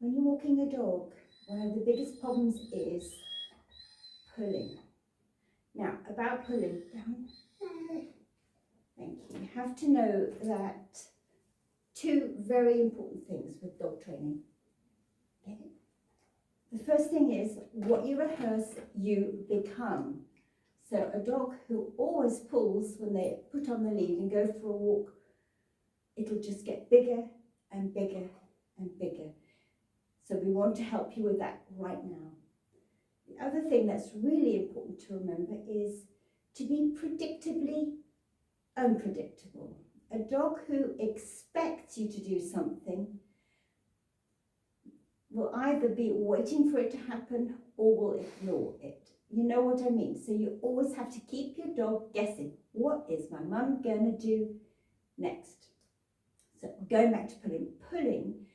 When you're walking a dog, one of the biggest problems is pulling. Now, about pulling, down. Thank you. You have to know that two very important things with dog training. Okay? The first thing is, what you rehearse, you become. So a dog who always pulls when they put on the lead and go for a walk, it'll just get bigger and bigger and bigger. So we want to help you with that right now. The other thing that's really important to remember is to be predictably unpredictable. A dog who expects you to do something will either be waiting for it to happen or will ignore it. You know what I mean? So you always have to keep your dog guessing. What is my mum going to do next? So going back to pulling. Pulling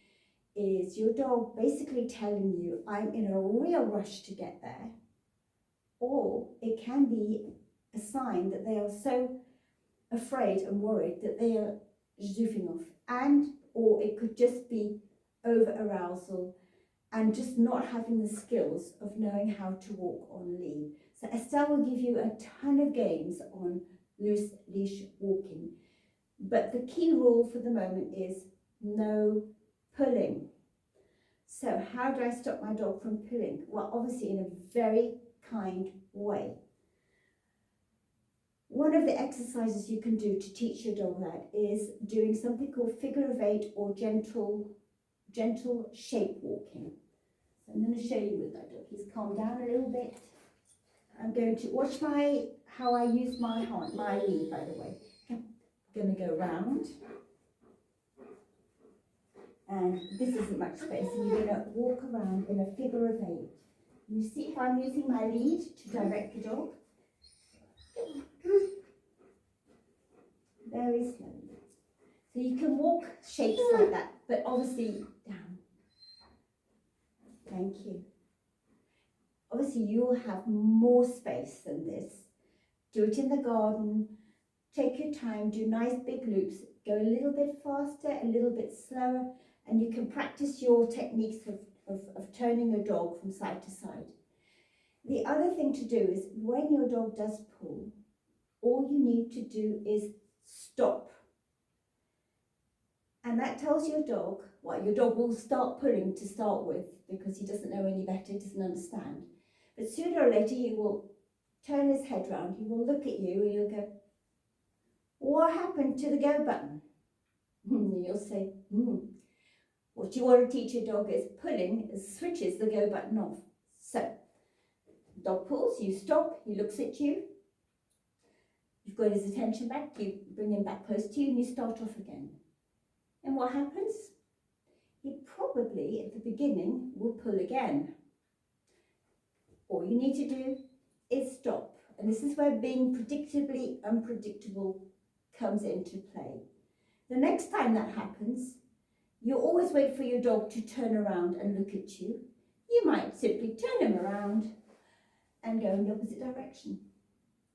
is your dog basically telling you, I'm in a real rush to get there. Or it can be a sign that they are so afraid and worried that they are zoofing off. Or it could just be over arousal and just not having the skills of knowing how to walk on lead. So Estelle will give you a ton of games on loose leash walking. But the key rule for the moment is no pulling. So how do I stop my dog from pulling? Well, obviously in a very kind way. One of the exercises you can do to teach your dog that is doing something called figure of eight or gentle shape walking. So I'm going to show you with that dog. He's calmed down a little bit. I'm going to watch how I use my lead, by the way. I'm going to go round. And this isn't much space. And you're going to walk around in a figure of eight. You see how I'm using my lead to direct the dog? Very slowly. So you can walk shapes like that, but obviously down. Thank you. Obviously you'll have more space than this. Do it in the garden. Take your time, do nice big loops. Go a little bit faster, a little bit slower, and you can practice your techniques of turning a dog from side to side. The other thing to do is when your dog does pull, all you need to do is stop. And that tells your dog, well, your dog will start pulling to start with because he doesn't know any better, he doesn't understand. But sooner or later he will turn his head round, he will look at you and you'll go, what happened to the go button? And you'll say, What you want to teach your dog is pulling switches the go button off. So, dog pulls, you stop, he looks at you, you've got his attention back, you bring him back close to you and you start off again. And what happens? He probably, at the beginning, will pull again. All you need to do is stop. And this is where being predictably unpredictable comes into play. The next time that happens, you always wait for your dog to turn around and look at you. You might simply turn him around and go in the opposite direction.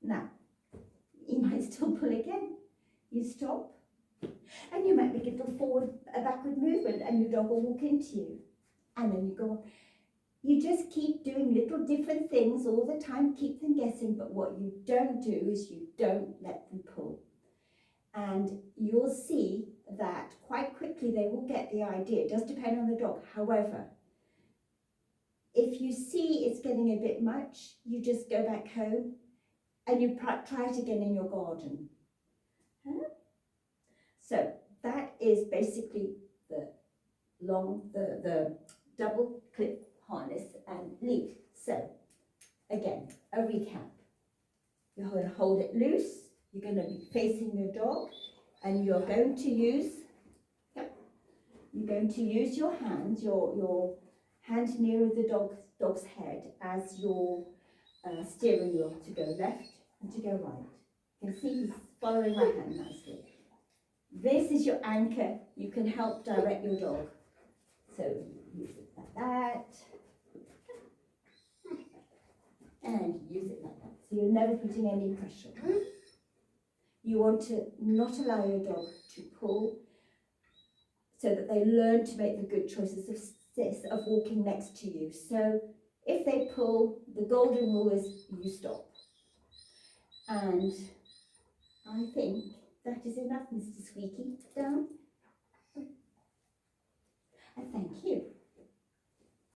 Now, he might still pull again. You stop, and you might make a backward movement, and your dog will walk into you. And then you go on. You just keep doing little different things all the time, keep them guessing, but what you don't do is you don't let them pull. And you'll see that quite quickly they will get the idea. It does depend on the dog. However, if you see it's getting a bit much, you just go back home and you try it again in your garden. Huh? So that is basically the double clip harness and lead. So again, a recap. You're going to hold it loose. You're going to be facing your dog, and you're going to use your hands, your hand nearer the dog's head as your steering wheel to go left and to go right. You can see he's following my hand nicely. This is your anchor. You can help direct your dog. So use it like that, and use it like that. So you're never putting any pressure on. You want to not allow your dog to pull so that they learn to make the good choices of process of walking next to you. So if they pull, the golden rule is you stop. And I think that is enough, Mr. Squeaky. Don't